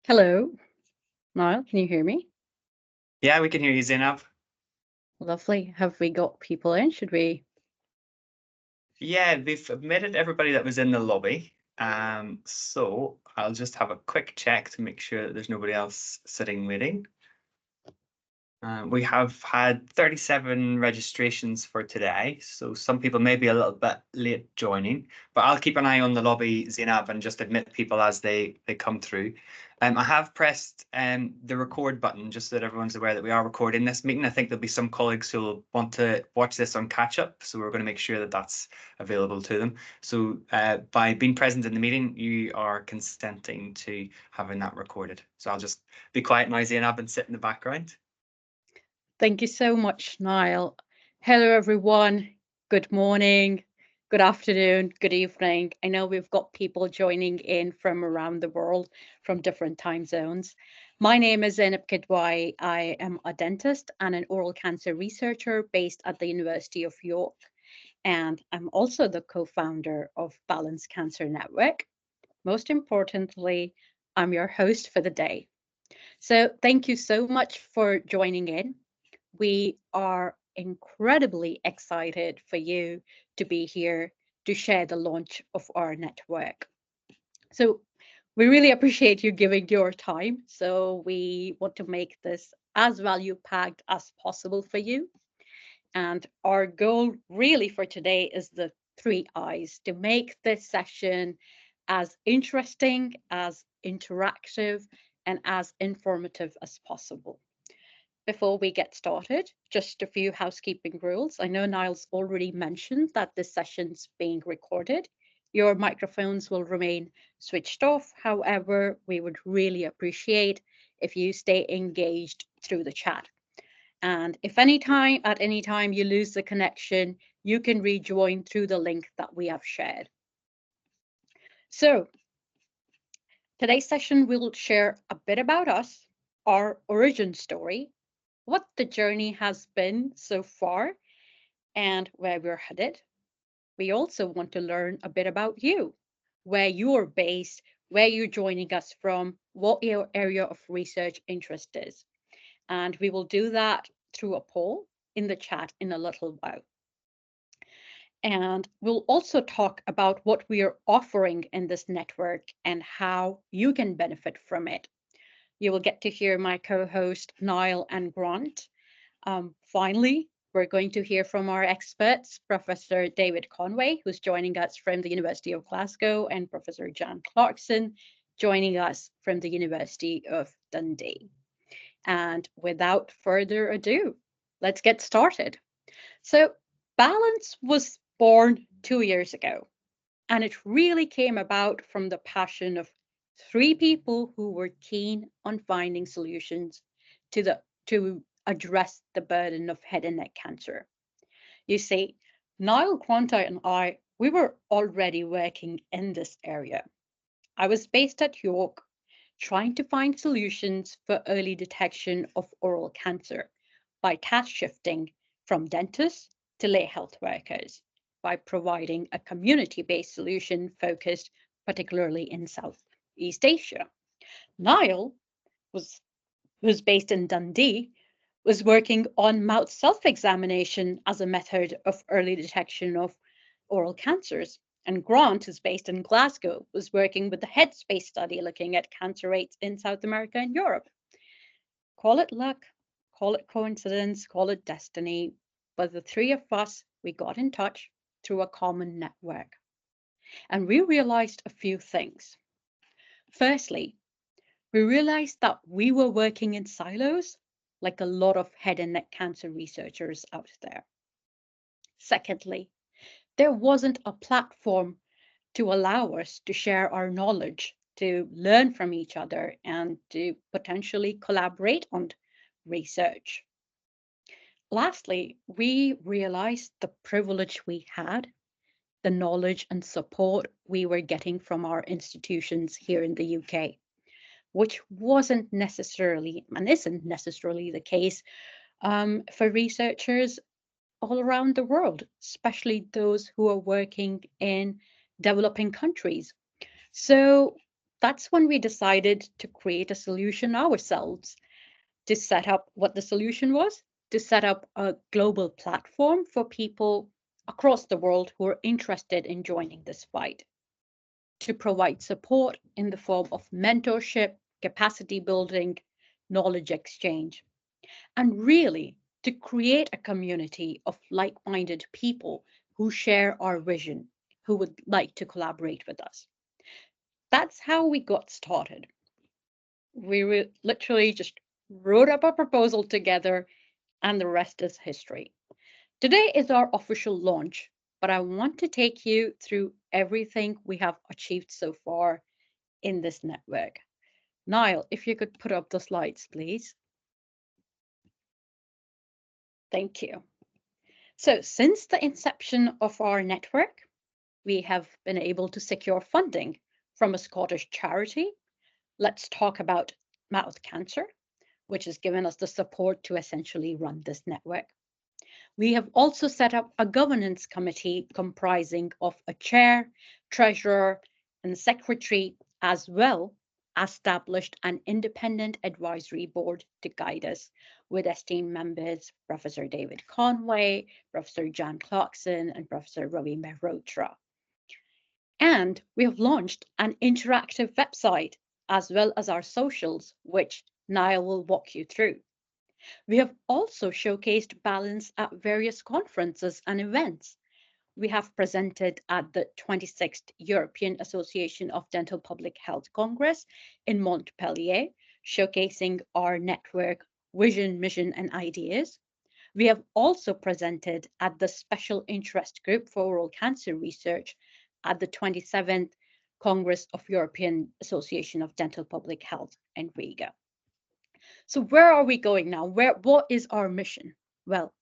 Hello, Niall. Can you hear me? Yeah, we can hear you, Zainab. Lovely. Have we got people in? Should we? Yeah, we've admitted everybody that was in the lobby. So I'll just have a quick check to make sure that there's nobody else sitting waiting. We have had 37 registrations for today, so some people may be a little bit late joining, but I'll keep an eye on the lobby, Zainab, and just admit people as they come through. I have pressed the record button just so that everyone's aware that we are recording this meeting. I think there'll be some colleagues who will want to watch this on catch up, so we're going to make sure that that's available to them. So by being present in the meeting, you are consenting to having that recorded. So I'll just be quiet now, Zainab, and sit in the background. Thank you so much, Niall. Hello, everyone. Good morning, good afternoon, good evening. I know we've got people joining in from around the world from different time zones. My name is Zainab Kidwai. I am a dentist and an oral cancer researcher based at the University of York. And I'm also the co founder of Balance Cancer Network. Most importantly, I'm your host for the day. So, thank you so much for joining in. We are incredibly excited for you to be here to share the launch of our network. So, we really appreciate you giving your time. So, we want to make this as value packed as possible for you. And our goal really for today is the three I's to make this session as interesting, as interactive, and as informative as possible. Before we get started, just a few housekeeping rules. I know Niall's already mentioned that this session's being recorded. Your microphones will remain switched off. However, we would really appreciate if you stay engaged through the chat. And if at any time you lose the connection, you can rejoin through the link that we have shared. So today's session will share a bit about us, our origin story, what the journey has been so far, and where we're headed. We also want to learn a bit about you, where you're based, where you're joining us from, what your area of research interest is. And we will do that through a poll in the chat in a little while. And we'll also talk about what we are offering in this network and how you can benefit from it. You will get to hear my co host, Niall and Grant. Finally, we're going to hear from our experts, Professor David Conway, who's joining us from the University of Glasgow, and Professor Jan Clarkson, joining us from the University of Dundee. And without further ado, let's get started. So, Balance was born 2 years ago, and it really came about from the passion of three people who were keen on finding solutions to address the burden of head and neck cancer. You see, Niall Quanta and I, we were already working in this area. I was based at York, trying to find solutions for early detection of oral cancer by task shifting from dentists to lay health workers by providing a community based solution focused particularly in Southeast Asia. Niall, was, who's based in Dundee, was working on mouth self examination as a method of early detection of oral cancers. And Grant, who's based in Glasgow, was working with the Headspace study looking at cancer rates in South America and Europe. Call it luck, call it coincidence, call it destiny, but the three of us, we got in touch through a common network. And we realized a few things. Firstly, we realized that we were working in silos, like a lot of head and neck cancer researchers out there. Secondly, there wasn't a platform to allow us to share our knowledge, to learn from each other, and to potentially collaborate on research. Lastly, we realized the privilege we had, the knowledge and support we were getting from our institutions here in the UK, which wasn't necessarily and isn't necessarily the case for researchers all around the world, especially those who are working in developing countries. So That's when we decided to create a solution ourselves, to set up what the solution was, to set up a global platform for people across the world who are interested in joining this fight, to provide support in the form of mentorship, capacity building, knowledge exchange, and really to create a community of like minded people who share our vision, who would like to collaborate with us. That's how we got started. We literally just wrote up a proposal together, and the rest is history. Today is our official launch, but I want to take you through everything we have achieved so far in this network. Niall, if you could put up the slides, please. Thank you. So, since the inception of our network, we have been able to secure funding from a Scottish charity. Let's talk about mouth cancer, which has given us the support to essentially run this network. We have also set up a governance committee comprising of a chair, treasurer, and secretary, as well as established an independent advisory board to guide us with esteemed members Professor David Conway, Professor John Clarkson, and Professor Ravi Mehrotra. And we have launched an interactive website as well as our socials, which Niall will walk you through. We have also showcased balance at various conferences and events. We have presented at the 26th European Association of Dental Public Health Congress in Montpellier, showcasing our network vision, mission, and ideas. We have also presented at the Special Interest Group for Oral Cancer Research at the 27th Congress of European Association of Dental Public Health in Riga. So where are we going now? What is our mission? Well,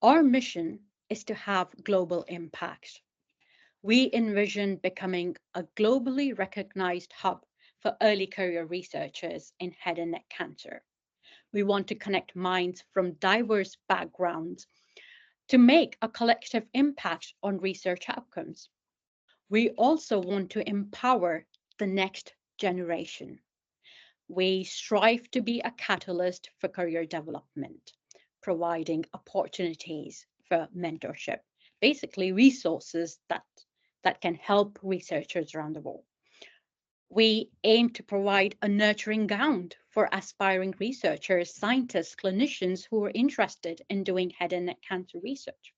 our mission is to have global impact. We envision becoming a globally recognized hub for early career researchers in head and neck cancer. We want to connect minds from diverse backgrounds to make a collective impact on research outcomes. We also want to empower the next generation. We strive to be a catalyst for career development, providing opportunities for mentorship, basically resources that can help researchers around the world. We aim to provide a nurturing ground for aspiring researchers, scientists, clinicians who are interested in doing head and neck cancer research.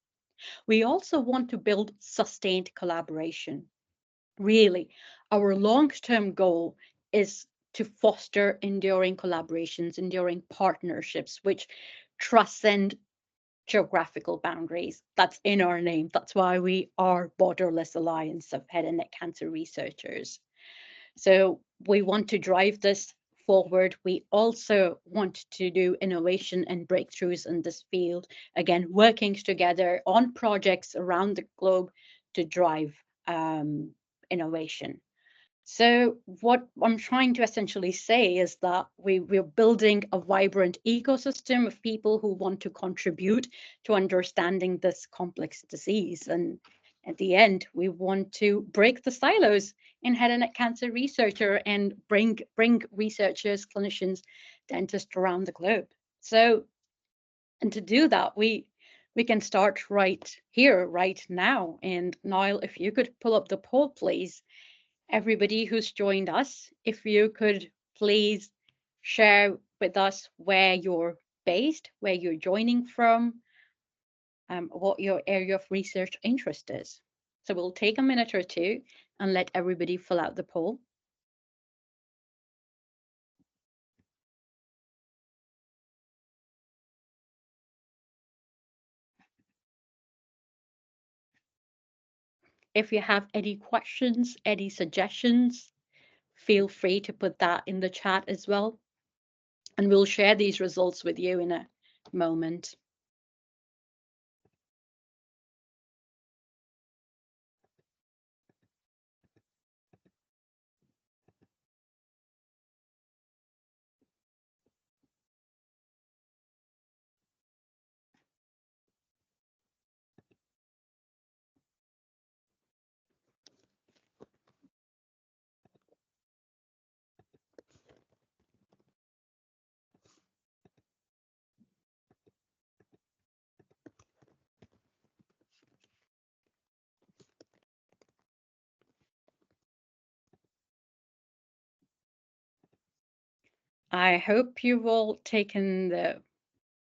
We also want to build sustained collaboration. Really, our long-term goal is to foster enduring collaborations, enduring partnerships, which transcend geographical boundaries. That's in our name. That's why we are Borderless Alliance of Head and Neck Cancer Researchers. So we want to drive this forward. We also want to do innovation and breakthroughs in this field. Again, working together on projects around the globe to drive innovation. So what I'm trying to essentially say is that we're building a vibrant ecosystem of people who want to contribute to understanding this complex disease. And at the end, we want to break the silos in head and neck cancer researcher and bring researchers, clinicians, dentists around the globe. So, and to do that, we can start right here, right now. And Niall, if you could pull up the poll, please, everybody who's joined us, if you could please share with us where you're based, where you're joining from, what your area of research interest is. So we'll take a minute or two and let everybody fill out the poll. If you have any questions, any suggestions, feel free to put that in the chat as well. And we'll share these results with you in a moment. I hope you've all taken the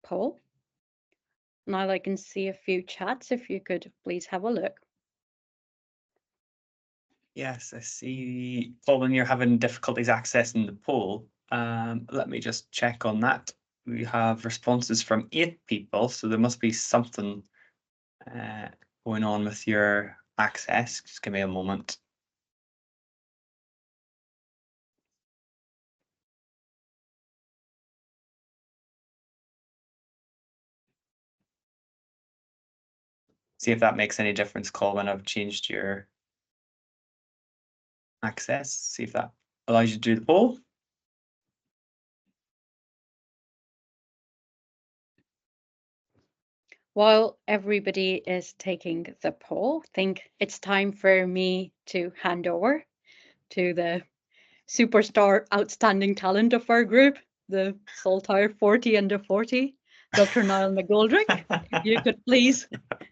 poll. Now I can see a few chats. If you could please have a look. Yes, I see, Colin, you're having difficulties accessing the poll. Let me just check on that. We have responses from 8 people, so there must be something going on with your access. Just give me a moment. See if that makes any difference, Colin. I've changed your access. See if that allows you to do the poll. While everybody is taking the poll, I think it's time for me to hand over to the superstar outstanding talent of our group, the Saltire 40 under 40, Dr. Niall McGoldrick. If you could please take over.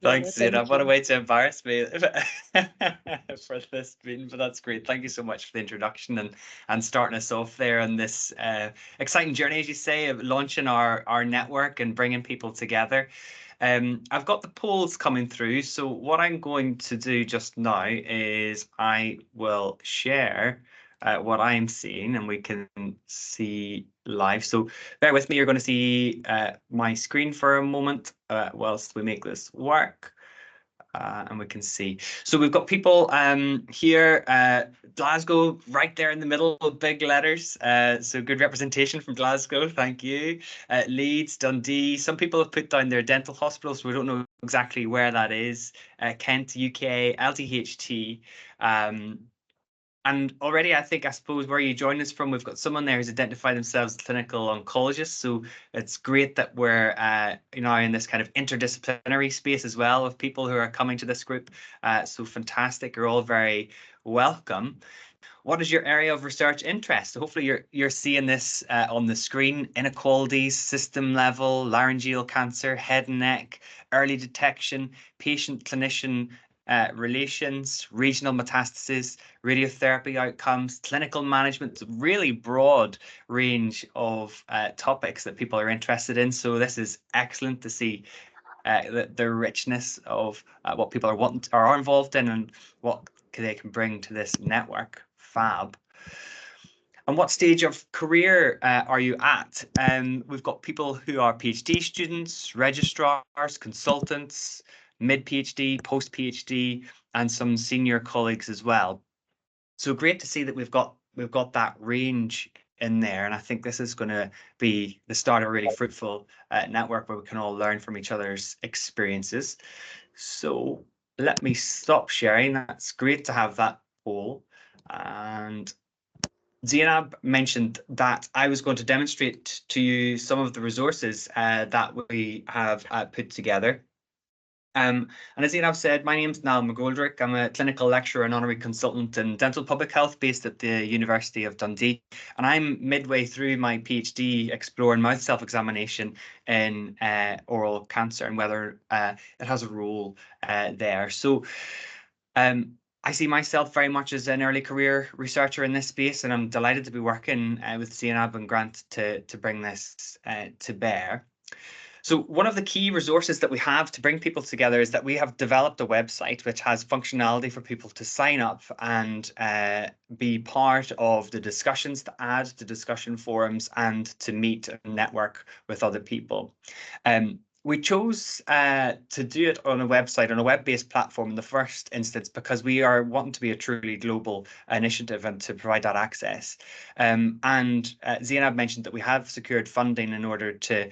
Thanks, Zena. Thank What a you. way to embarrass me for this meeting, but that's great. Thank you so much for the introduction and starting us off there on this exciting journey, as you say, of launching our network and bringing people together. I've got the polls coming through, so what I'm going to do just now is I will share what I'm seeing, and we can see live. So bear with me, you're going to see my screen for a moment whilst we make this work. And we can see. So we've got people here, Glasgow, right there in the middle, big letters. So good representation from Glasgow, thank you. Leeds, Dundee. Some people have put down their dental hospitals, so we don't know exactly where that is. Kent, UK, LTHT. And already, I suppose, where you join us from, we've got someone there who's identified themselves as clinical oncologist. So it's great that we're in this kind of interdisciplinary space as well of people who are coming to this group. So fantastic. You're all very welcome. What is your area of research interest? So hopefully you're seeing this on the screen: inequalities, system level, laryngeal cancer, head and neck, early detection, patient-clinician relations, regional metastasis, radiotherapy outcomes, clinical management. Really broad range of topics that people are interested in. So this is excellent to see the richness of what people are involved in and what they can bring to this network. Fab. And what stage of career are you at? We've got people who are PhD students, registrars, consultants, mid-PhD, post-PhD, and some senior colleagues as well. So great to see that we've got that range in there, and I think this is going to be the start of a really fruitful network where we can all learn from each other's experiences. So let me stop sharing. That's great to have that poll. And Zainab mentioned that I was going to demonstrate to you some of the resources that we have put together. And as Zainab said, my name's Niall McGoldrick. I'm a clinical lecturer and honorary consultant in dental public health based at the University of Dundee. And I'm midway through my PhD exploring mouth self-examination in oral cancer and whether it has a role there. So I see myself very much as an early career researcher in this space, and I'm delighted to be working with Zainab and Grant to bring this to bear. So one of the key resources that we have to bring people together is that we have developed a website which has functionality for people to sign up and be part of the discussions, to add to discussion forums, and to meet and network with other people. We chose to do it on a website, on a web-based platform in the first instance, because we are wanting to be a truly global initiative and to provide that access. And Zainab mentioned that we have secured funding in order to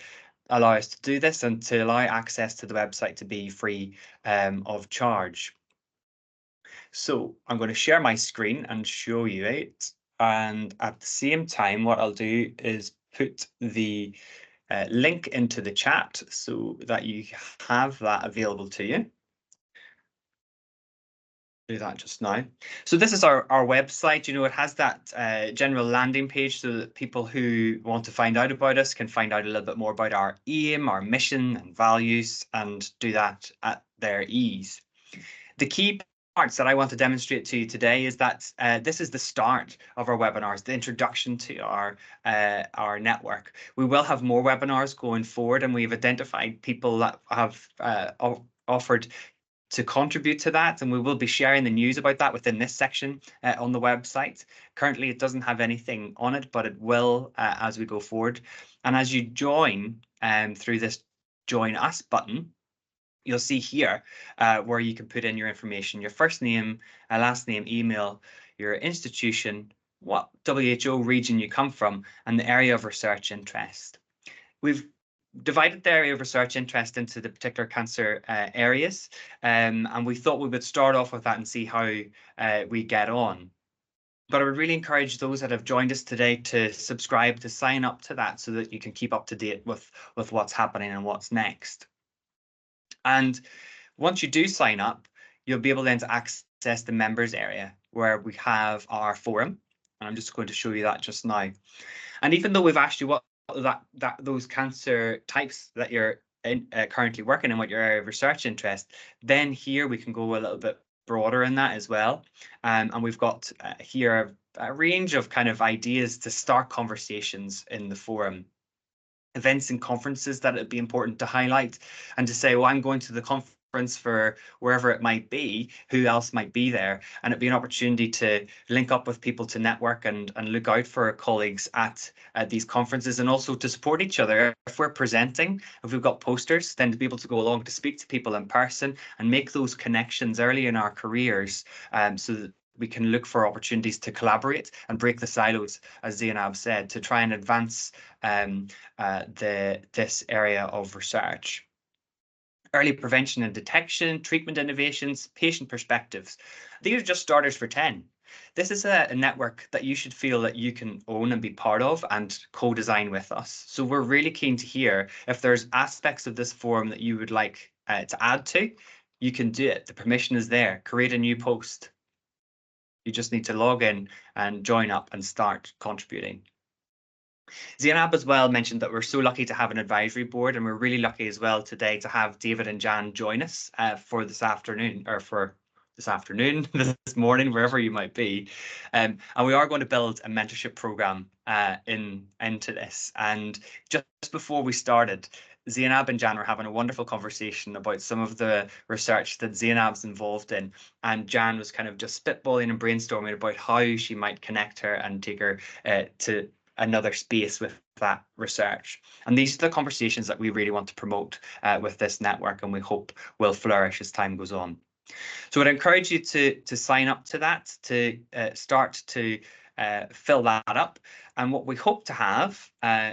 allow us to do this and to allow access to the website to be free of charge. So I'm going to share my screen and show you it. And at the same time, what I'll do is put the link into the chat so that you have that available to you. Do that just now. So this is our website. It has that general landing page so that people who want to find out about us can find out a little bit more about our aim, our mission and values, and do that at their ease. The key that I want to demonstrate to you today is that this is the start of our webinars, the introduction to our network. We will have more webinars going forward, and we've identified people that have offered to contribute to that, and we will be sharing the news about that within this section on the website. Currently, it doesn't have anything on it, but it will as we go forward. And as you join through this Join Us button, you'll see here where you can put in your information, your first name, last name, email, your institution, what WHO region you come from, and the area of research interest. We've divided the area of research interest into the particular cancer areas, and we thought we would start off with that and see how we get on. But I would really encourage those that have joined us today to subscribe, to sign up to that so that you can keep up to date with what's happening and what's next. And once you do sign up, you'll be able then to access the members area where we have our forum. And I'm just going to show you that just now. And even though we've asked you what those cancer types that you're currently working in, what your area of research interest, then here we can go a little bit broader in that as well. And we've got here a range of kind of ideas to start conversations in the forum. Events and conferences that it'd be important to highlight, and to say, well, I'm going to the conference for wherever it might be, who else might be there, and it'd be an opportunity to link up with people, to network and look out for colleagues at these conferences, and also to support each other. If we're presenting, if we've got posters, then to be able to go along to speak to people in person and make those connections early in our careers, so that we can look for opportunities to collaborate and break the silos, as Zainab said, to try and advance this area of research. Early prevention and detection, treatment innovations, patient perspectives. These are just starters for 10. This is a network that you should feel that you can own and be part of and co-design with us. So we're really keen to hear if there's aspects of this forum that you would like to add to. You can do it. The permission is there. Create a new post. You just need to log in and join up and start contributing. Zainab as well mentioned that we're so lucky to have an advisory board, and we're really lucky as well today to have David and Jan join us for this afternoon, this morning, wherever you might be. And we are going to build a mentorship program into this. And just before we started, Zainab and Jan were having a wonderful conversation about some of the research that Zainab's involved in. And Jan was kind of just spitballing and brainstorming about how she might connect her and take her to another space with that research. And these are the conversations that we really want to promote with this network, and we hope will flourish as time goes on. So I'd encourage you to sign up to that, to start to fill that up. And what we hope to have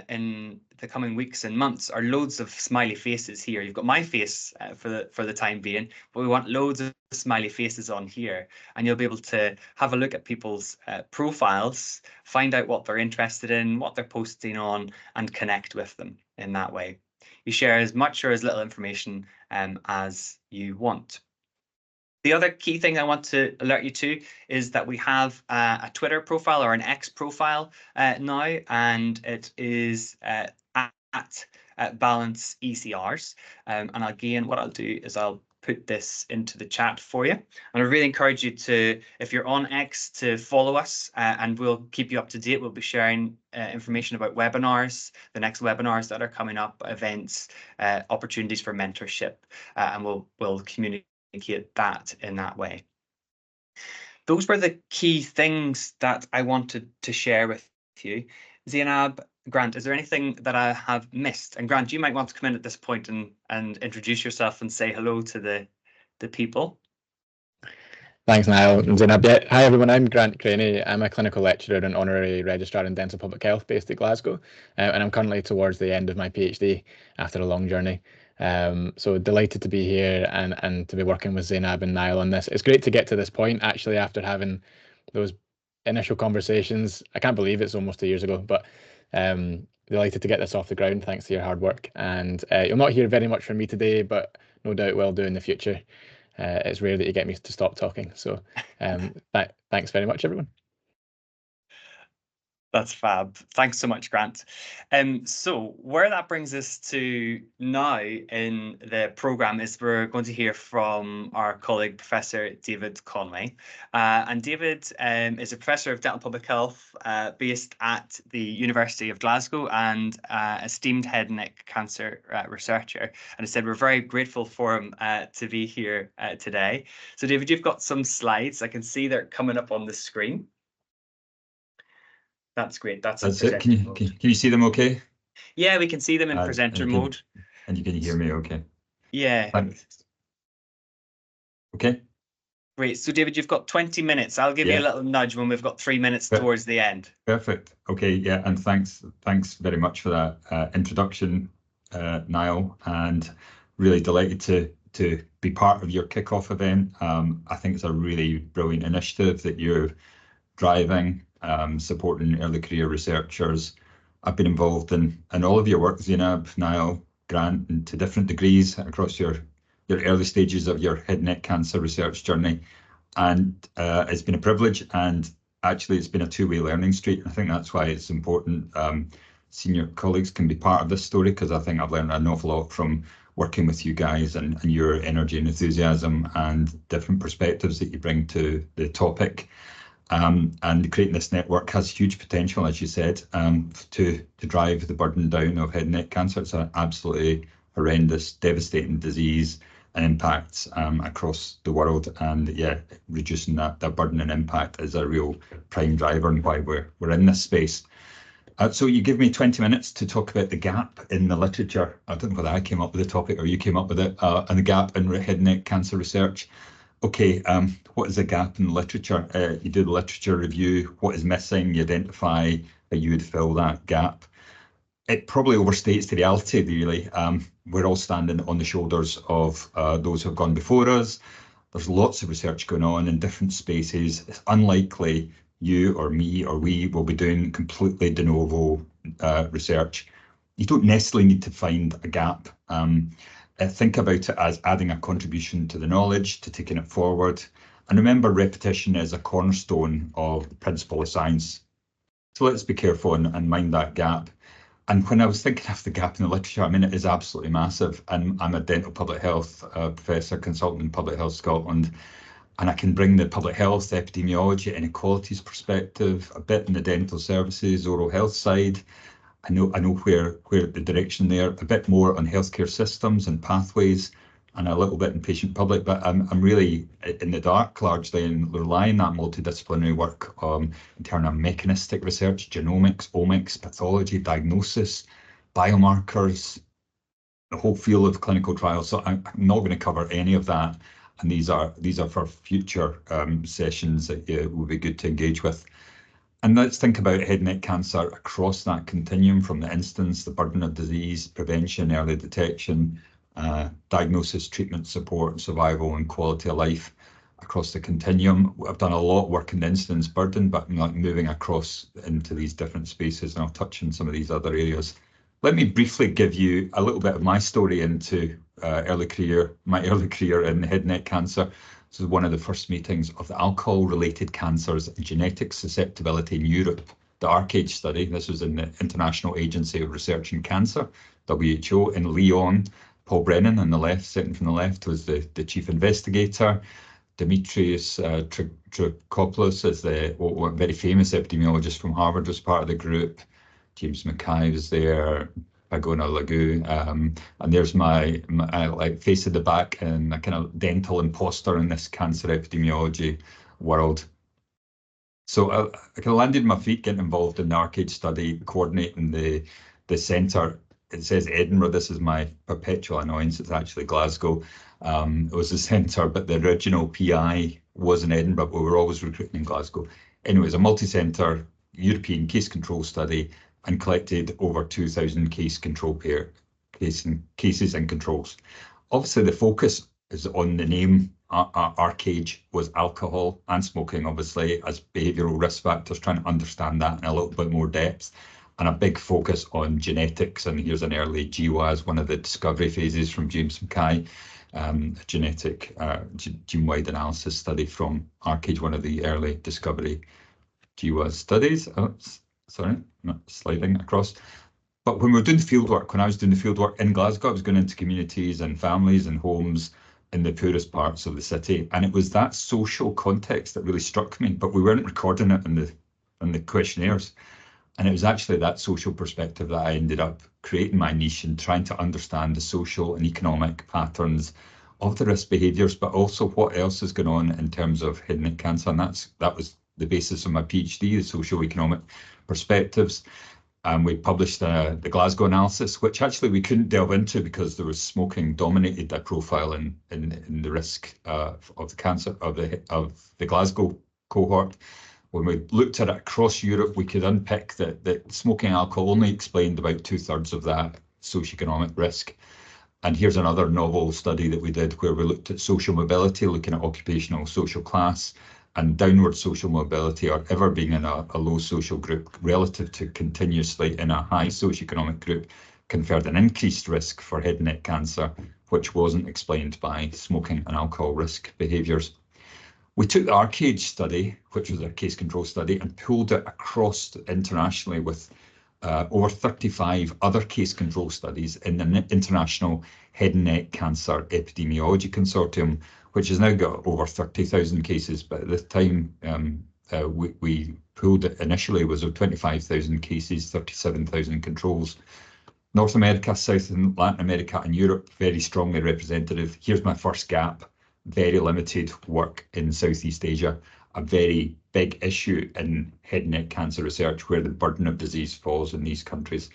in the coming weeks and months are loads of smiley faces here. You've got my face for the time being, but we want loads of smiley faces on here, and you'll be able to have a look at people's profiles, find out what they're interested in, what they're posting on, and connect with them in that way. You share as much or as little information as you want. The other key thing I want to alert you to is that we have a Twitter profile, or an X profile now, and it is at Balance ECRs. And again, what I'll do is I'll put this into the chat for you. And I really encourage you to, if you're on X, to follow us, and we'll keep you up to date. We'll be sharing information about webinars, the next webinars that are coming up, events, opportunities for mentorship, and we'll communicate that in that way. Those were the key things that I wanted to share with you. Zainab, Grant, is there anything that I have missed? And Grant, you might want to come in at this point and introduce yourself and say hello to the people. Thanks, Niall and Zainab. Hi, everyone. I'm Grant Craney. I'm a clinical lecturer and honorary registrar in dental public health based at Glasgow, and I'm currently towards the end of my PhD after a long journey. So delighted to be here and to be working with Zainab and Niall on this. It's great to get to this point, actually, after having those initial conversations. I can't believe it's almost 2 years ago, but delighted to get this off the ground thanks to your hard work. And you'll not hear very much from me today, but no doubt will do in the future. It's rare that you get me to stop talking. So thanks very much, everyone. That's fab. Thanks so much, Grant. So where that brings us to now in the programme is we're going to hear from our colleague, Professor David Conway. And David is a Professor of Dental Public Health based at the University of Glasgow and esteemed head and neck cancer researcher. And I said we're very grateful for him to be here today. So David, you've got some slides. I can see they're coming up on the screen. That's great. That's it. Can you see them okay? Yeah, we can see them in presenter mode. And you can hear me okay? Yeah. Thanks. Okay. Great. So David, you've got 20 minutes. I'll give you a little nudge when we've got 3 minutes towards the end. Perfect. Okay. Yeah. And thanks very much for that introduction, Niall, and really delighted to be part of your kickoff event. I think it's a really brilliant initiative that you're driving, supporting early career researchers. I've been involved in all of your work, Zainab, Niall, Grant, and to different degrees across your early stages of your head and neck cancer research journey. And it's been a privilege, and actually it's been a two-way learning street. I think that's why it's important senior colleagues can be part of this story, because I think I've learned an awful lot from working with you guys and your energy and enthusiasm and different perspectives that you bring to the topic. And creating this network has huge potential, as you said, to drive the burden down of head and neck cancer. It's an absolutely horrendous, devastating disease and impacts across the world. And yeah, reducing that burden and impact is a real prime driver and why we're in this space. So you give me 20 minutes to talk about the gap in the literature. I don't know whether I came up with the topic or you came up with it, and the gap in head and neck cancer research. Okay, what is the gap in the literature? You do the literature review, what is missing, you identify how you would fill that gap. It probably overstates the reality, really. We're all standing on the shoulders of those who have gone before us. There's lots of research going on in different spaces. It's unlikely you or me or we will be doing completely de novo research. You don't necessarily need to find a gap. Think about it as adding a contribution to the knowledge, to taking it forward. And remember, repetition is a cornerstone of the principle of science. So let's be careful and mind that gap. And when I was thinking of the gap in the literature, I mean, it is absolutely massive. And I'm a dental public health professor, consultant in Public Health Scotland, and I can bring the public health, epidemiology, inequalities perspective, a bit in the dental services, oral health side. I know where the direction there, a bit more on healthcare systems and pathways, and a little bit in patient public, but I'm really in the dark largely and relying on that multidisciplinary work in terms of mechanistic research, genomics, omics, pathology, diagnosis, biomarkers, the whole field of clinical trials. So I'm not going to cover any of that, and these are for future sessions that will be good to engage with. And let's think about head and neck cancer across that continuum, from the instance, the burden of disease, prevention, early detection, diagnosis, treatment, support, survival, and quality of life across the continuum. I've done a lot of work in the incidence burden, but I'm moving across into these different spaces, and I'll touch on some of these other areas. Let me briefly give you a little bit of my story into my early career in head and neck cancer. This is one of the first meetings of the alcohol-related cancers and genetic susceptibility in Europe, the ARCADE study. This was in the International Agency of Research in Cancer, WHO, in Lyon. Paul Brennan on the left, sitting from the left, was the chief investigator. Dimitrios Trikopoulos is the very famous epidemiologist from Harvard, was part of the group. James Mackay was there, Pagona Lagou, and there's my like face at the back and a kind of dental imposter in this cancer epidemiology world. So I kind of landed my feet getting involved in the ARCADE study, coordinating the centre. It says Edinburgh. This is my perpetual annoyance. It's actually Glasgow. It was the centre, but the original PI was in Edinburgh, but we were always recruiting in Glasgow. Anyway, it's a multi-centre European case control study, and collected over 2,000 cases and controls. Obviously, the focus is on the name. ARCADE was alcohol and smoking, obviously, as behavioural risk factors, trying to understand that in a little bit more depth, and a big focus on genetics. And here's an early GWAS, one of the discovery phases from James Mackay, genetic gene-wide analysis study from ARCADE, one of the early discovery GWAS studies. Oops. sorry, not sliding across. But when we were doing the fieldwork, when I was doing the fieldwork in Glasgow, I was going into communities and families and homes in the poorest parts of the city. And it was that social context that really struck me, but we weren't recording it in the questionnaires. And it was actually that social perspective that I ended up creating my niche and trying to understand the social and economic patterns of the risk behaviours, but also what else is going on in terms of head and neck cancer. And that was the basis of my PhD, the social economic perspectives. And we published the Glasgow analysis, which actually we couldn't delve into because there was smoking dominated that profile in the risk of the cancer of the Glasgow cohort. When we looked at it across Europe, we could unpick that smoking alcohol only explained about 2/3 of that socioeconomic risk. And here's another novel study that we did where we looked at social mobility, looking at occupational social class and downward social mobility, or ever being in a low social group relative to continuously in a high socioeconomic group, conferred an increased risk for head and neck cancer, which wasn't explained by smoking and alcohol risk behaviours. We took the Arcade study, which was a case control study, and pulled it across internationally with over 35 other case control studies in the International Head and Neck Cancer Epidemiology Consortium, which has now got over 30,000 cases. But at the time we pulled it initially was of 25,000 cases, 37,000 controls. North America, South and Latin America and Europe, very strongly representative. Here's my first gap. Very limited work in Southeast Asia, a very big issue in head and neck cancer research where the burden of disease falls in these countries.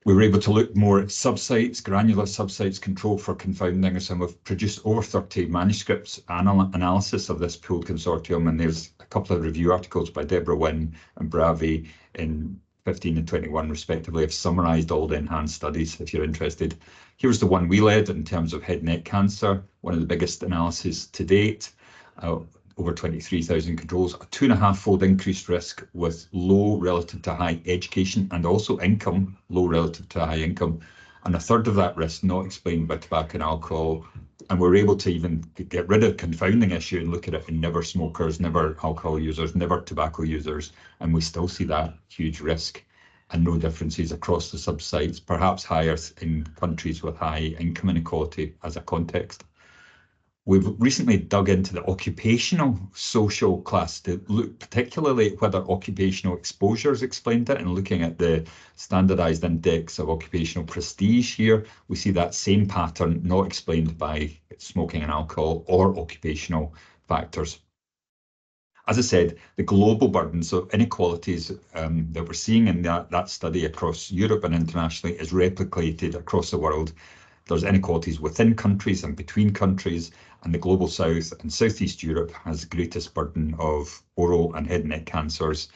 We were able to look more at subsites, granular subsites, control for confounding, and we've produced over 30 manuscripts analysis of this pooled consortium, and there's a couple of review articles by Deborah Wynn and Bravi in 15 and 21 respectively have summarised all the enhanced studies if you're interested. Here's the one we led in terms of head and neck cancer, one of the biggest analyses to date, over 23,000 controls, a 2.5-fold increased risk with low relative to high education and also income, low relative to high income, and a third of that risk not explained by tobacco and alcohol. And we're able to even get rid of the confounding issue and look at it in never smokers, never alcohol users, never tobacco users, and we still see that huge risk and no differences across the subsites, perhaps higher in countries with high income inequality as a context. We've recently dug into the occupational social class to look particularly at whether occupational exposures explained it, and looking at the standardized index of occupational prestige here, we see that same pattern not explained by smoking and alcohol or occupational factors. As I said, the global burdens of inequalities that we're seeing in that study across Europe and internationally is replicated across the world. There's inequalities within countries and between countries, and the global south and southeast Europe has the greatest burden of oral and head and neck cancers,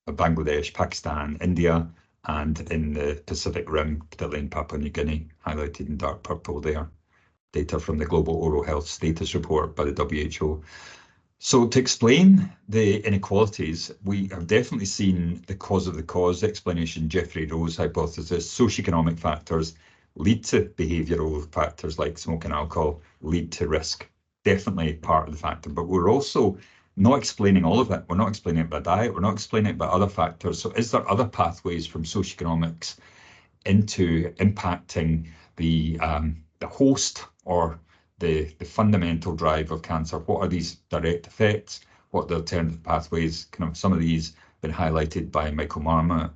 Bangladesh, Pakistan, India, and in the Pacific Rim, particularly in Papua New Guinea, highlighted in dark purple there. Data from the Global Oral Health Status Report by the WHO. So to explain the inequalities, we have definitely seen the cause of the cause explanation, Jeffrey Rowe's hypothesis. Socioeconomic factors lead to behavioural factors like smoking and alcohol, lead to risk. Definitely part of the factor, but we're also not explaining all of it. We're not explaining it by diet, we're not explaining it by other factors. So is there other pathways from socioeconomics into impacting the host or the fundamental drive of cancer? What are these direct effects? What are the alternative pathways? Kind of some of these have been highlighted by Michael Marmot,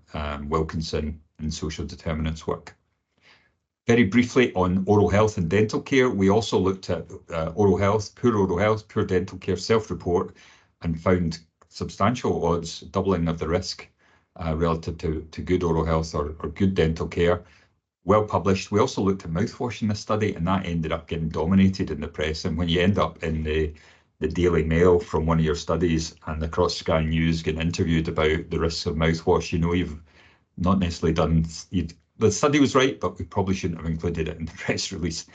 Wilkinson, and social determinants work. Very briefly on oral health and dental care, we also looked at oral health, poor dental care self-report, and found substantial odds, doubling of the risk relative to good oral health or good dental care. Well published. We also looked at mouthwash in this study, and that ended up getting dominated in the press. And when you end up in the Daily Mail from one of your studies and across Sky News getting interviewed about the risks of mouthwash, you know you've not necessarily done, the study was right, but we probably shouldn't have included it in the press release.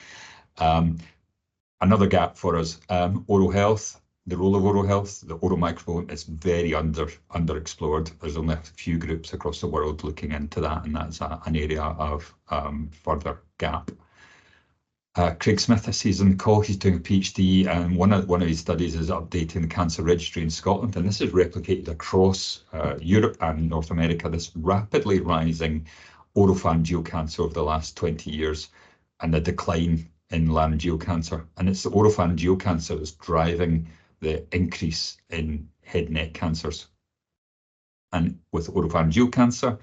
Another gap for us, oral health. The role of oral health, the oral microbiome is very underexplored. There's only a few groups across the world looking into that, and that's an area of further gap. Craig Smith, I see, is on the call. He's doing a PhD, and one of his studies is updating the cancer registry in Scotland, and this is replicated across Europe and North America. This rapidly rising oropharyngeal cancer over the last 20 years, and the decline in laryngeal cancer. And it's the oropharyngeal cancer that's driving the increase in head and neck cancers. And with oropharyngeal cancer,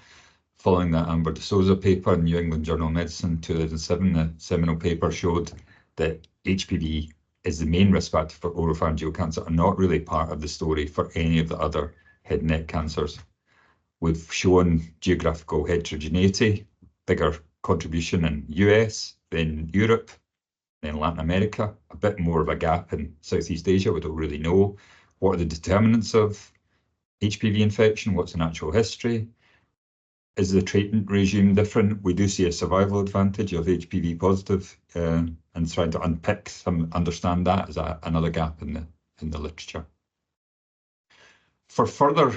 following that Amber D'Souza paper in New England Journal of Medicine 2007, the seminal paper showed that HPV is the main risk factor for oropharyngeal cancer and not really part of the story for any of the other head and neck cancers. We've shown geographical heterogeneity, bigger contribution in US, then Europe, then Latin America, a bit more of a gap in Southeast Asia. We don't really know what are the determinants of HPV infection, what's the natural history. Is the treatment regime different? We do see a survival advantage of HPV positive, and trying to unpick understand that is another gap in the literature. For further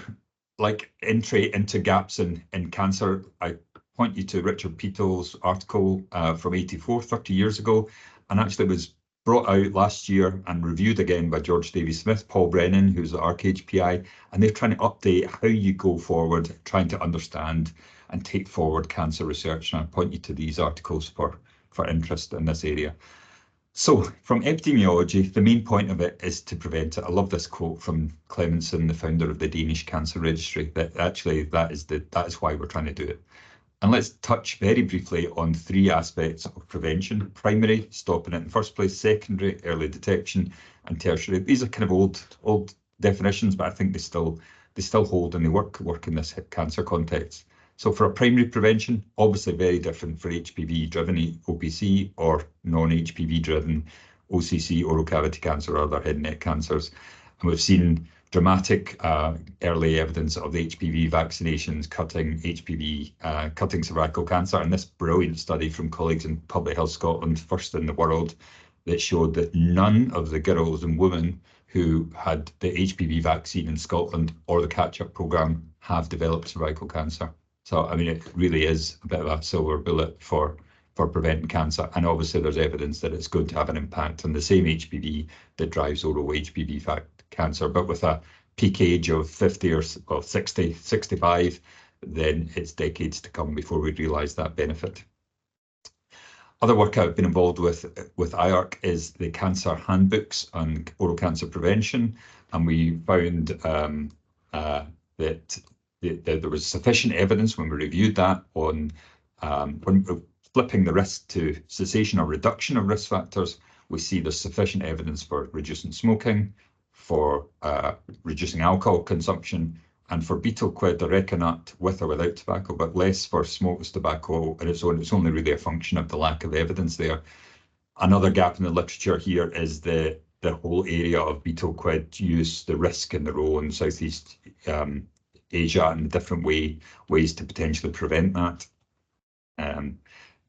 entry into gaps in cancer, I point you to Richard Peatle's article from 84, 30 years ago, and actually was brought out last year and reviewed again by George Davies-Smith, Paul Brennan, who's the ARC-H PI, and they're trying to update how you go forward, trying to understand and take forward cancer research. And I point you to these articles for interest in this area. So from epidemiology, the main point of it is to prevent it. I love this quote from Clemenson, the founder of the Danish Cancer Registry, that actually that is why we're trying to do it. And let's touch very briefly on three aspects of prevention: primary, stopping it in the first place; secondary, early detection; and tertiary. These are kind of old definitions, but I think they still hold and they work in this cancer context. So for a primary prevention, obviously very different for HPV-driven OPC or non-HPV-driven OCC, oral cavity cancer, or other head and neck cancers. And we've seen dramatic early evidence of the HPV vaccinations cutting cervical cancer. And this brilliant study from colleagues in Public Health Scotland, first in the world, that showed that none of the girls and women who had the HPV vaccine in Scotland or the catch-up programme have developed cervical cancer. So, I mean, it really is a bit of a silver bullet for preventing cancer. And obviously there's evidence that it's going to have an impact on the same HPV that drives oral HPV cancer, but with a peak age of 50 or 60, 65, then it's decades to come before we realise that benefit. Other work I've been involved with IARC is the cancer handbooks on oral cancer prevention, and we found that there was sufficient evidence when we reviewed that on when flipping the risk to cessation or reduction of risk factors. We see there's sufficient evidence for reducing smoking, for reducing alcohol consumption, and for betel quid or Reconat with or without tobacco, but less for smokeless tobacco on its own. It's only really a function of the lack of evidence there. Another gap in the literature here is the whole area of betel quid use, the risk and the role in Southeast Asia, and the different ways to potentially prevent that.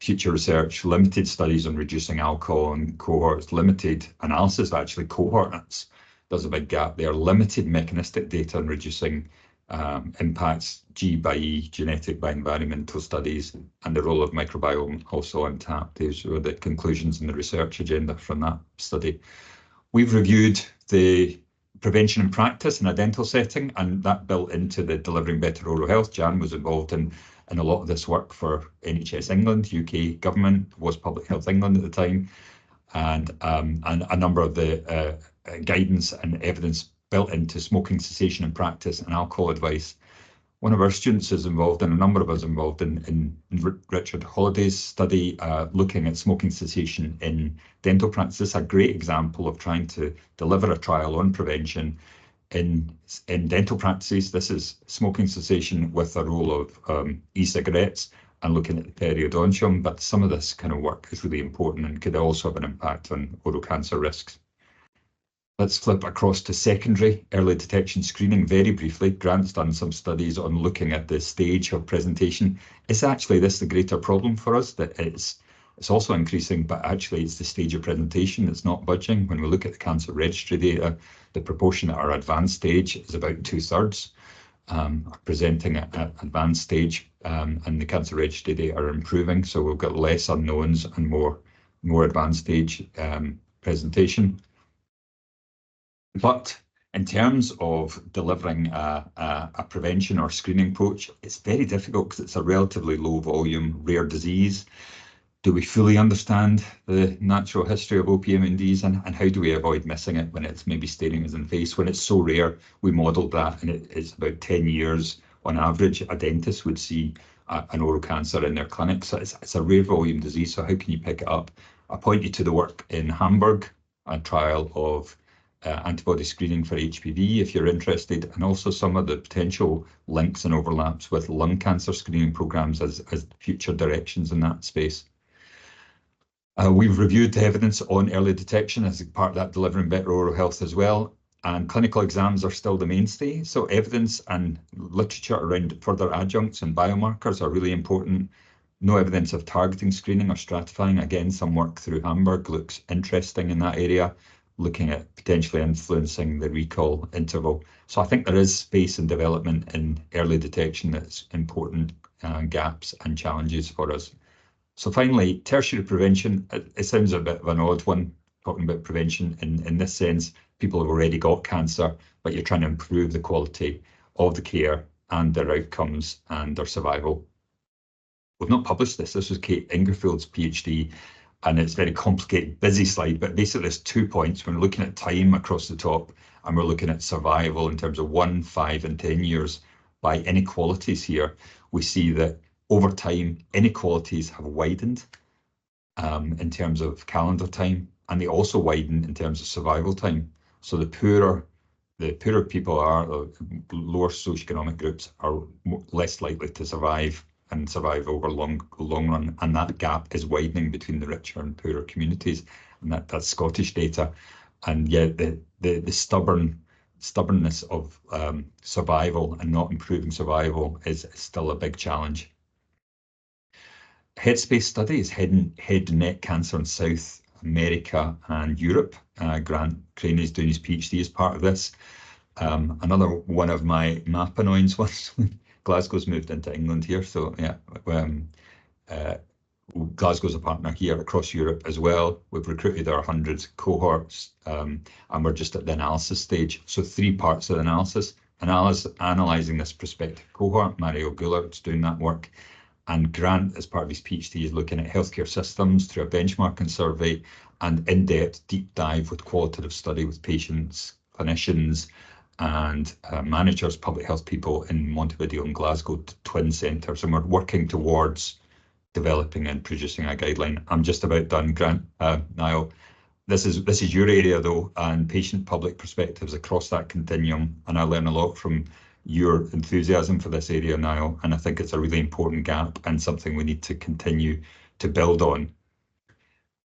Future research, limited studies on reducing alcohol in cohorts, limited analysis of actually cohorts. There's a big gap there. Limited mechanistic data on reducing impacts, G by E, genetic by environmental studies, and the role of microbiome also untapped. These were the conclusions in the research agenda from that study. We've reviewed the prevention and practice in a dental setting, and that built into the Delivering Better Oral Health. Jan was involved in a lot of this work for NHS England, UK government, was Public Health England at the time, and a number of the guidance and evidence built into smoking cessation and practice and alcohol advice. One of our students is involved, and a number of us involved in Richard Holliday's study looking at smoking cessation in dental practice. This is a great example of trying to deliver a trial on prevention in dental practices. This is smoking cessation with a role of e-cigarettes and looking at the periodontium, but some of this kind of work is really important and could also have an impact on oral cancer risks. Let's flip across to secondary early detection screening very briefly. Grant's done some studies on looking at the stage of presentation. Is actually this the greater problem for us, that it's also increasing, but actually it's the stage of presentation that's not budging. When we look at the cancer registry data, the proportion at our advanced stage is about 2/3 are presenting at advanced stage, and the cancer registry data are improving. So we've got less unknowns and more more advanced stage presentation. But in terms of delivering a prevention or screening approach, it's very difficult because it's a relatively low volume, rare disease. Do we fully understand the natural history of OPMNDs, and how do we avoid missing it when it's maybe staring us in the face? When it's so rare, we modelled that, and it's about 10 years on average a dentist would see an oral cancer in their clinic. So it's a rare volume disease, so how can you pick it up? I point you to the work in Hamburg, a trial of antibody screening for HPV, if you're interested, and also some of the potential links and overlaps with lung cancer screening programs as future directions in that space. We've reviewed the evidence on early detection as part of that delivering better oral health as well, and clinical exams are still the mainstay. So evidence and literature around further adjuncts and biomarkers are really important. No evidence of targeting screening or stratifying. Again, some work through Hamburg looks interesting in that area, looking at potentially influencing the recall interval. So I think there is space and development in early detection that's important, gaps and challenges for us. So finally, tertiary prevention, it sounds a bit of an odd one, talking about prevention in this sense. People have already got cancer, but you're trying to improve the quality of the care and their outcomes and their survival. We've not published this. This was Kate Ingerfield's PhD, and it's a very complicated, busy slide, but basically there's 2 points. We're looking at time across the top, and we're looking at survival in terms of 1, 5, and 10 years. By inequalities here, we see that over time, inequalities have widened in terms of calendar time, and they also widen in terms of survival time. So the poorer people are, the lower socioeconomic groups are less likely to survive and survive over long run, and that gap is widening between the richer and poorer communities, and that's Scottish data. And yet the stubbornness of survival and not improving survival is still a big challenge. Headspace study is head and neck cancer in South America and Europe. Grant Craney is doing his PhD as part of this. Another one of my map annoyance ones. Glasgow's moved into England here, so yeah. Glasgow's a partner here across Europe as well. We've recruited our 100 cohorts, and we're just at the analysis stage. So 3 parts of the analysis. Analysing this prospective cohort, Mario Goulart's doing that work. And Grant, as part of his PhD, is looking at healthcare systems through a benchmarking survey and in-depth deep dive with qualitative study with patients, clinicians, and managers, public health people in Montevideo and Glasgow twin centres. And we're working towards developing and producing a guideline. I'm just about done, Grant. Niall, this is your area though, and patient-public perspectives across that continuum. And I learn a lot from your enthusiasm for this area, Niall, and I think it's a really important gap and something we need to continue to build on.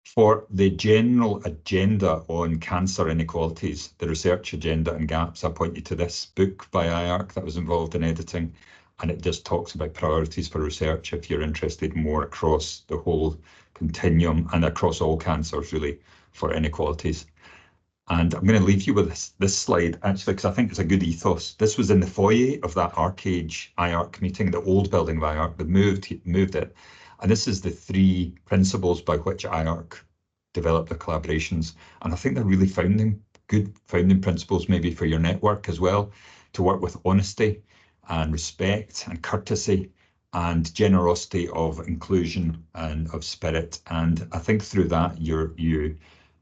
For the general agenda on cancer inequalities, the research agenda and gaps, I point you to this book by IARC that was involved in editing, and it just talks about priorities for research if you're interested more across the whole continuum and across all cancers really for inequalities. And I'm going to leave you with this slide, actually, because I think it's a good ethos. This was in the foyer of that ArcAge IARC meeting, the old building of IARC. They moved it. And this is the 3 principles by which IARC developed their collaborations. And I think they're really good founding principles maybe for your network as well, to work with honesty and respect and courtesy and generosity of inclusion and of spirit. And I think through that,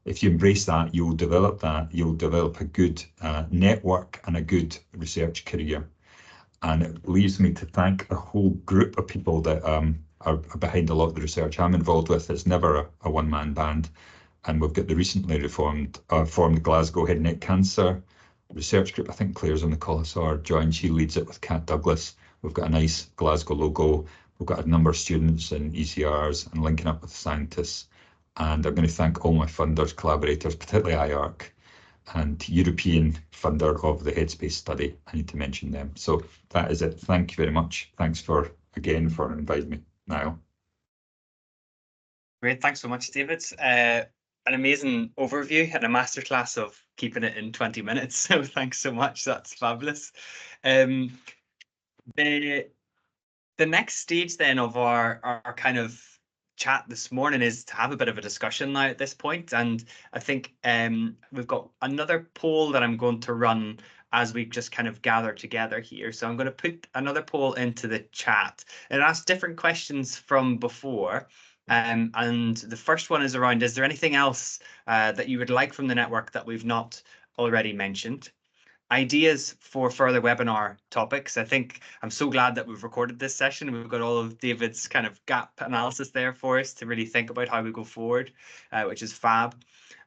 if you embrace that, you'll develop a good network and a good research career. And it leaves me to thank a whole group of people that are behind a lot of the research I'm involved with. It's never a one-man band. And we've got the recently formed Glasgow Head and Neck Cancer Research Group. I think Claire's on the call, so joined. She leads it with Kat Douglas. We've got a nice Glasgow logo. We've got a number of students and ECRs and linking up with scientists. And I'm going to thank all my funders, collaborators, particularly IARC and European funder of the Headspace study. I need to mention them. So that is it. Thank you very much. Thanks again for inviting me, Niall. Great, thanks so much, David. An amazing overview and a masterclass of keeping it in 20 minutes. So thanks so much. That's fabulous. The next stage then of our kind of chat this morning is to have a bit of a discussion now at this point, and I think we've got another poll that I'm going to run as we just kind of gather together here. So I'm going to put another poll into the chat. It asks different questions from before. And the first one is around, is there anything else that you would like from the network that we've not already mentioned? Ideas for further webinar topics. I think I'm so glad that we've recorded this session. We've got all of David's kind of gap analysis there for us to really think about how we go forward, which is fab.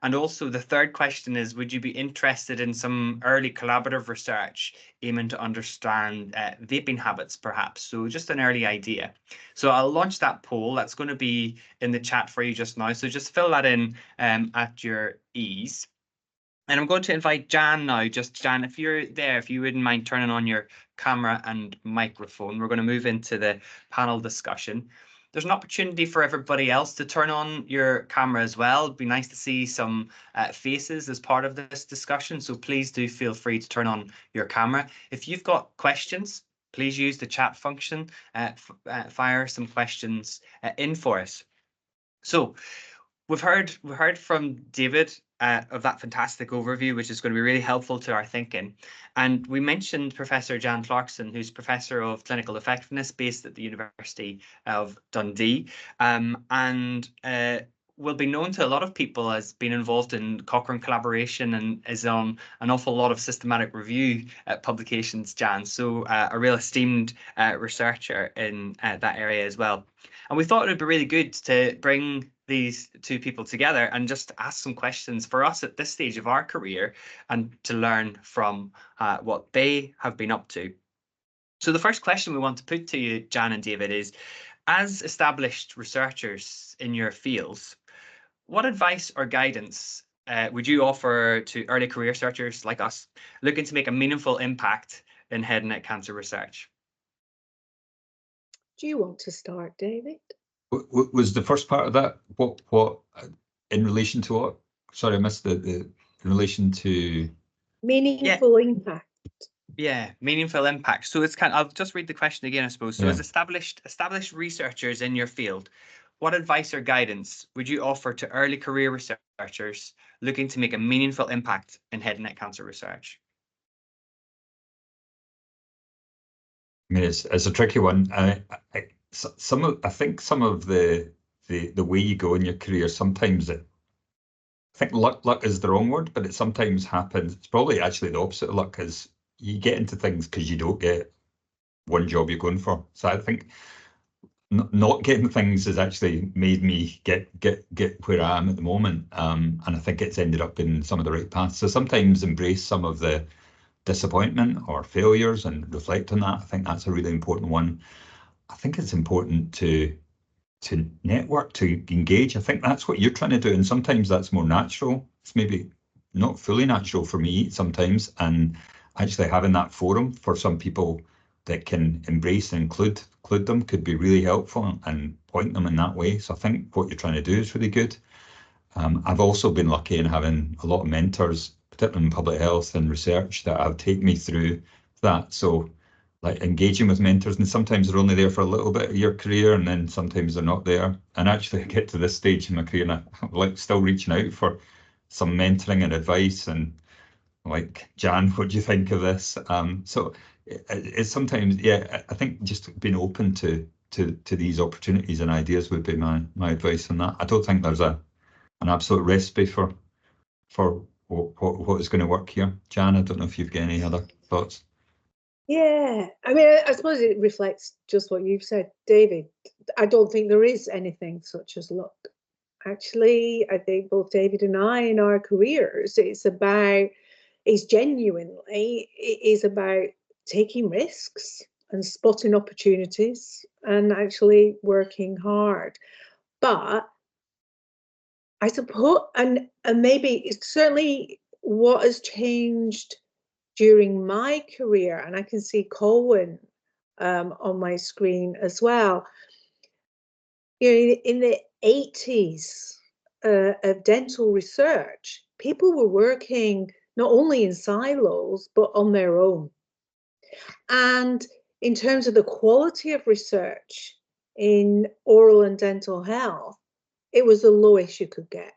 And also the third question is, would you be interested in some early collaborative research aiming to understand vaping habits, perhaps? So just an early idea. So I'll launch that poll. That's going to be in the chat for you just now. So just fill that in at your ease. And I'm going to invite Jan now. Just Jan, if you're there, if you wouldn't mind turning on your camera and microphone, we're going to move into the panel discussion. There's an opportunity for everybody else to turn on your camera as well. It'd be nice to see some faces as part of this discussion. So please do feel free to turn on your camera. If you've got questions, please use the chat function, fire some questions in for us. So we've heard from David of that fantastic overview, which is going to be really helpful to our thinking. And we mentioned Professor Jan Clarkson, who's Professor of Clinical Effectiveness based at the University of Dundee, and will be known to a lot of people as being involved in Cochrane collaboration and is on an awful lot of systematic review publications, Jan. So a real esteemed researcher in that area as well. And we thought it would be really good to bring these two people together and just ask some questions for us at this stage of our career and to learn from what they have been up to. So the first question we want to put to you, Jan and David, is, as established researchers in your fields, what advice or guidance would you offer to early career researchers like us looking to make a meaningful impact in head and neck cancer research? Do you want to start, David? Was the first part of that what in relation to what? Sorry, I missed the in relation to Meaningful impact. Yeah, meaningful impact. So it's I'll just read the question again, I suppose. So Yeah. as established researchers in your field, what advice or guidance would you offer to early career researchers looking to make a meaningful impact in head and neck cancer research? I mean, it's a tricky one. I think some of the way you go in your career, sometimes I think luck is the wrong word, but it sometimes happens. It's probably actually the opposite of luck, is you get into things because you don't get one job you're going for. So I think not getting things has actually made me get where I am at the moment. And I think it's ended up in some of the right paths. So sometimes embrace some of the disappointment or failures and reflect on that. I think that's a really important one. I think it's important to network, to engage. I think that's what you're trying to do, and sometimes that's more natural. It's maybe not fully natural for me sometimes, and actually having that forum for some people that can embrace and include them could be really helpful and point them in that way. So I think what you're trying to do is really good. I've also been lucky in having a lot of mentors, particularly in public health and research, that have taken me through that. So like engaging with mentors, and sometimes they're only there for a little bit of your career, and then sometimes they're not there. And actually I get to this stage in my career and I'm like still reaching out for some mentoring and advice, and like, Jan, what do you think of this? So it's sometimes, yeah, I think just being open to these opportunities and ideas would be my advice on that. I don't think there's an absolute recipe for what is going to work here. Jan, I don't know if you've got any other thoughts. Yeah, I mean, I suppose it reflects just what you've said, David. I don't think there is anything such as luck. Actually, I think both David and I in our careers, it is about taking risks and spotting opportunities and actually working hard. But I suppose, and maybe it's certainly what has changed during my career, and I can see Colwyn on my screen as well. You know, in the 80s of dental research, people were working not only in silos, but on their own. And in terms of the quality of research, in oral and dental health, it was the lowest you could get.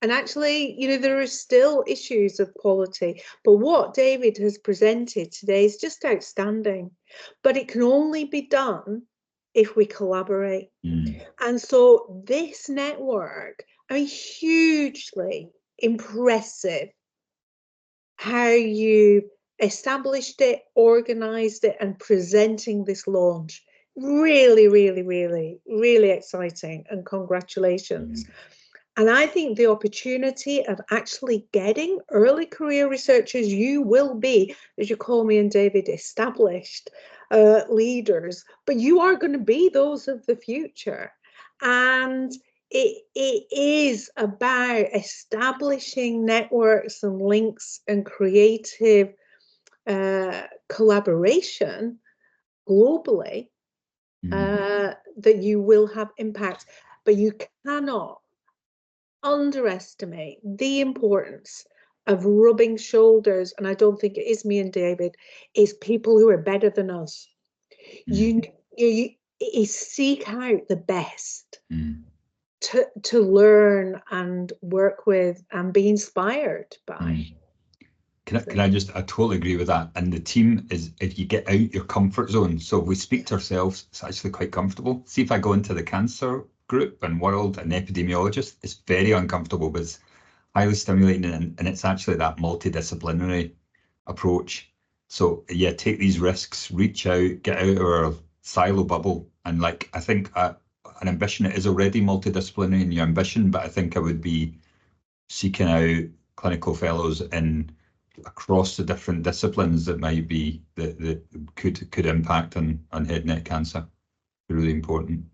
And actually, you know, there are still issues of quality, but what David has presented today is just outstanding. But it can only be done if we collaborate. And so this network, I mean, hugely impressive how you established it, organized it, and presenting this launch. Really, really, really, really exciting, and congratulations. And I think the opportunity of actually getting early career researchers, you will be, as you call me and David, established leaders, but you are going to be those of the future. And it is about establishing networks and links and creative collaboration globally that you will have impact, but you cannot underestimate the importance of rubbing shoulders, and I don't think it is me and David, is people who are better than us. You seek out the best to learn and work with and be inspired by. Can I just, I totally agree with that. And the team is, if you get out your comfort zone, so if we speak to ourselves, it's actually quite comfortable. See, if I go into the cancer group and world, an epidemiologist, it's very uncomfortable, but it's highly stimulating, and it's actually that multidisciplinary approach. So yeah, take these risks, reach out, get out of our silo bubble. And like, I think an ambition, it is already multidisciplinary in your ambition, but I think I would be seeking out clinical fellows in across the different disciplines that might be that could impact on head and neck cancer. Really important.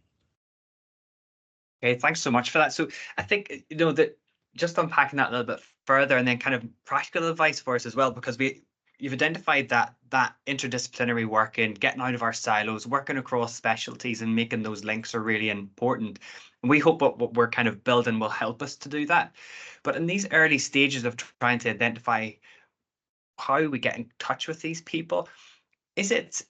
Okay, thanks so much for that. So I think, you know, that just unpacking that a little bit further, and then kind of practical advice for us as well, because you've identified that interdisciplinary work and getting out of our silos, working across specialties and making those links are really important. And we hope what we're kind of building will help us to do that. But in these early stages of trying to identify how we get in touch with these people, is it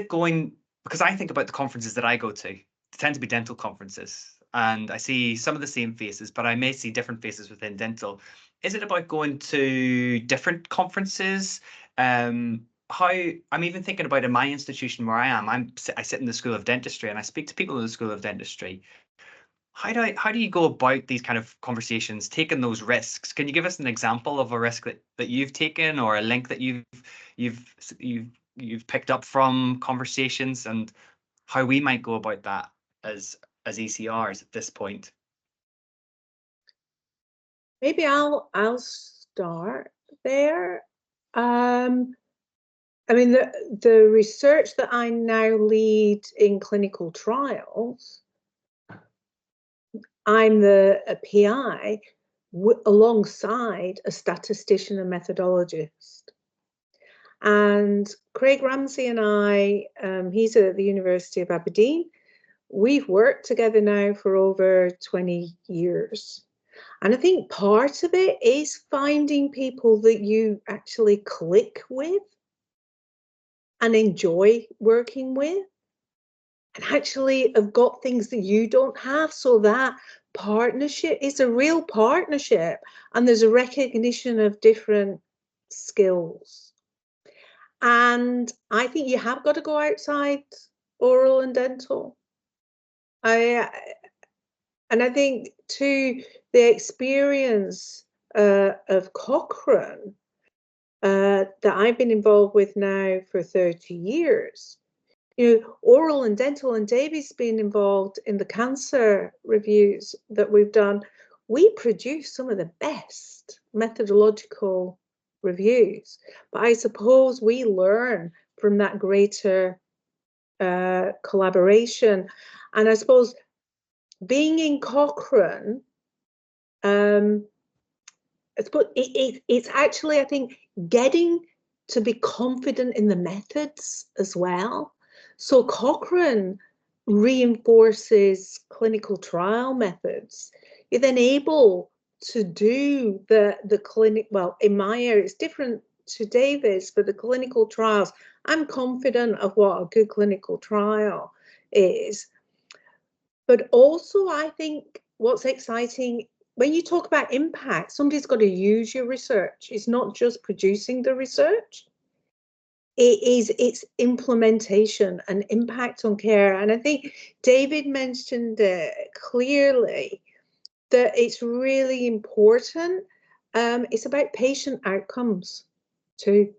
going, because I think about the conferences that I go to, they tend to be dental conferences, and I see some of the same faces, but I may see different faces within dental. Is it about going to different conferences? How, I'm even thinking about in my institution where I am, I sit in the School of Dentistry and I speak to people in the School of Dentistry. How do you go about these kind of conversations, taking those risks? Can you give us an example of a risk that you've taken, or a link that you've picked up from conversations, and how we might go about that as ECRs at this point? Maybe I'll start there. I mean, the research that I now lead in clinical trials, I'm a PI alongside a statistician and methodologist. And Craig Ramsey and I, he's at the University of Aberdeen. We've worked together now for over 20 years. And I think part of it is finding people that you actually click with and enjoy working with, and actually have got things that you don't have. So that partnership is a real partnership, and there's a recognition of different skills. And I think you have got to go outside oral and dental. And I think too, the experience of Cochrane that I've been involved with now for 30 years, you know, oral and dental, and David's been involved in the cancer reviews that we've done. We produce some of the best methodological reviews, but I suppose we learn from that greater collaboration. And I suppose being in Cochrane, it's actually, I think, getting to be confident in the methods as well. So Cochrane reinforces clinical trial methods. You're then able to do the clinic, well, in my area, it's different to David's, but the clinical trials, I'm confident of what a good clinical trial is. But also, I think what's exciting, when you talk about impact, somebody's got to use your research. It's not just producing the research. It's implementation and impact on care. And I think David mentioned clearly that it's really important. It's about patient outcomes too.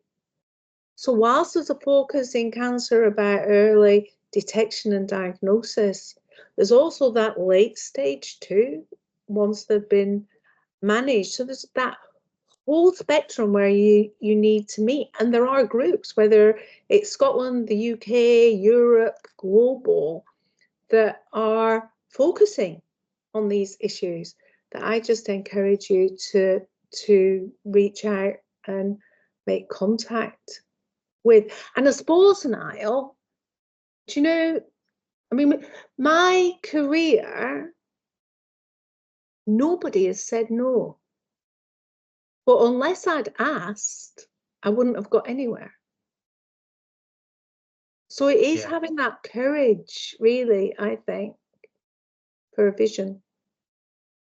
So whilst there's a focus in cancer about early detection and diagnosis, there's also that late stage too, once they've been managed. So there's that whole spectrum where you need to meet. And there are groups, whether it's Scotland, the UK, Europe, global, that are focusing on these issues, that I just encourage you to reach out and make contact with. And I suppose, Niall, do you know, I mean, my career, nobody has said no. But unless I'd asked, I wouldn't have got anywhere. So it is having that courage, really, I think, for a vision.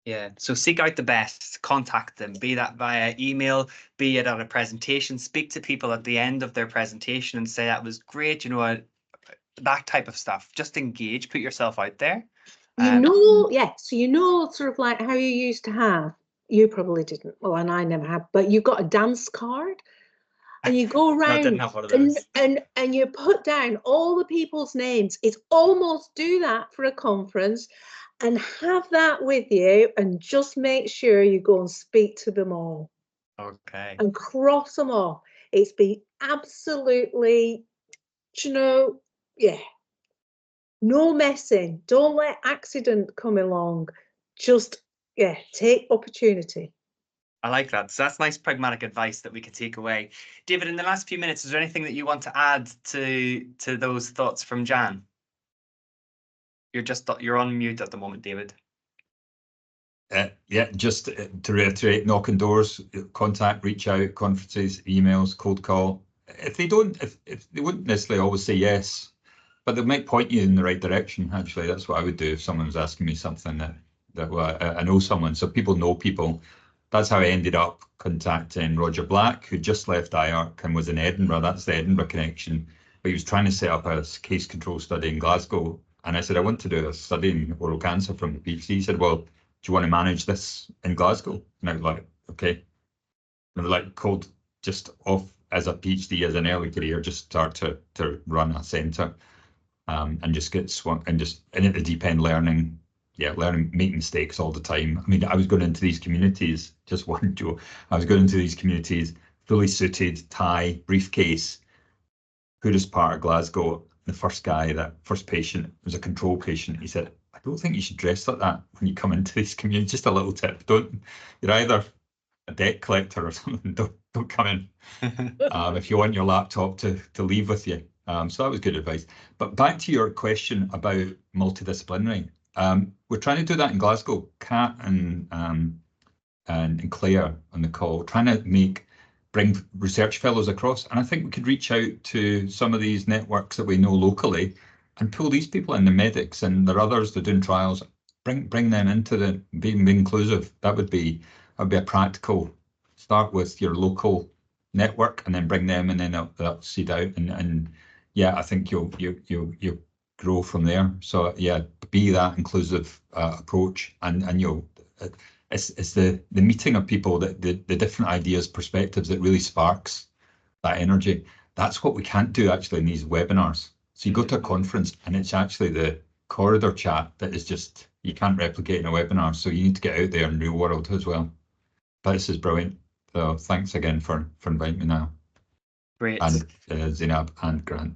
Yeah, so seek out the best, contact them, be that via email, be it at a presentation, speak to people at the end of their presentation and say, that was great, you know, that type of stuff. Just engage, put yourself out there. You know, yeah, so you know sort of like how you used to have, you probably didn't, well, and I never have, but you got a dance card and you go around didn't have one of those. and you put down all the people's names. It's almost do that for a conference and have that with you and just make sure you go and speak to them all. Okay. And cross them off. It's been absolutely, you know, yeah. No messing. Don't let accident come along. Just, yeah, take opportunity. I like that. So that's nice pragmatic advice that we can take away. David, in the last few minutes, is there anything that you want to add to those thoughts from Jan? You're on mute at the moment, David. Yeah, just to reiterate, knocking doors, contact, reach out, conferences, emails, cold call. If they wouldn't necessarily always say yes, but they might point you in the right direction. Actually, that's what I would do if someone was asking me something that well, I know someone. So people know people. That's how I ended up contacting Roger Black, who just left IARC and was in Edinburgh. That's the Edinburgh connection. But he was trying to set up a case control study in Glasgow. And I said, I want to do a study in oral cancer from the PhD. He said, well, do you want to manage this in Glasgow? And I was like, okay. And they're like, called just off as a PhD, as an early career, just start to run a centre and just get swung and just in at the deep end learning, make mistakes all the time. I mean, I was going into these communities, just one joke, I was going into these communities, fully suited, tie, briefcase, poorest part of Glasgow. The first patient was a control patient. He said, I don't think you should dress like that when you come into these communities. Just a little tip. You're either a debt collector or something. Don't come in if you want your laptop to leave with you. So that was good advice. But back to your question about multidisciplinary. We're trying to do that in Glasgow. Kat and Claire on the call, trying to bring research fellows across. And I think we could reach out to some of these networks that we know locally and pull these people in, the medics, and there are others that are doing trials. Bring them into being inclusive. That would be a practical start with your local network and then bring them, and then that'll seed out. And yeah, I think you'll grow from there. So yeah, be that inclusive approach, and you'll. It's the meeting of people, that the different ideas, perspectives, that really sparks that energy. That's what we can't do actually in these webinars. So you go to a conference and it's actually the corridor chat that is just, you can't replicate in a webinar. So you need to get out there in the real world as well. But this is brilliant. So thanks again for inviting me now. Great. And Zainab and Grant.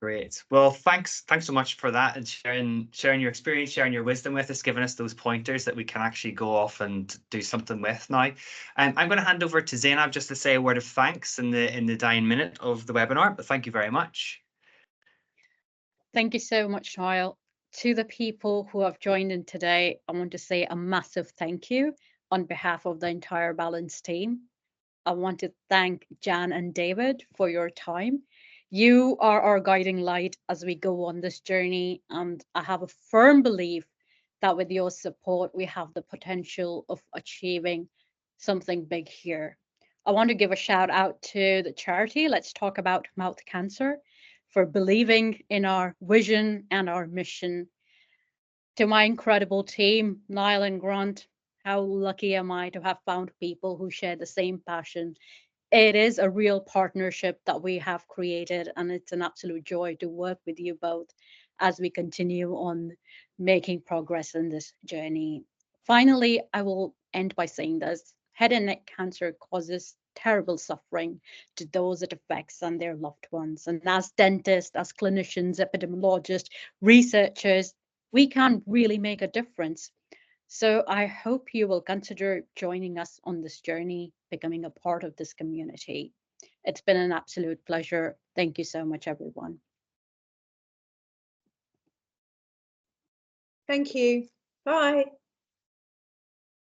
Great. Well, thanks so much for that, and sharing your experience, sharing your wisdom with us, giving us those pointers that we can actually go off and do something with now. And I'm going to hand over to Zainab just to say a word of thanks in the dying minute of the webinar. But thank you very much. Thank you so much, Niall. To the people who have joined in today, I want to say a massive thank you on behalf of the entire Balance team. I want to thank Jan and David for your time. You are our guiding light as we go on this journey, and I have a firm belief that with your support, we have the potential of achieving something big here. I want to give a shout out to the charity Let's Talk About Mouth Cancer for believing in our vision and our mission. To my incredible team, Niall and Grant, how lucky am I to have found people who share the same passion. It is a real partnership that we have created, and it's an absolute joy to work with you both as we continue on making progress in this journey. Finally, I will end by saying this: head and neck cancer causes terrible suffering to those it affects and their loved ones. And as dentists, as clinicians, epidemiologists, researchers, we can really make a difference. So I hope you will consider joining us on this journey, becoming a part of this community. It's been an absolute pleasure. Thank you so much, everyone. Thank you. Bye.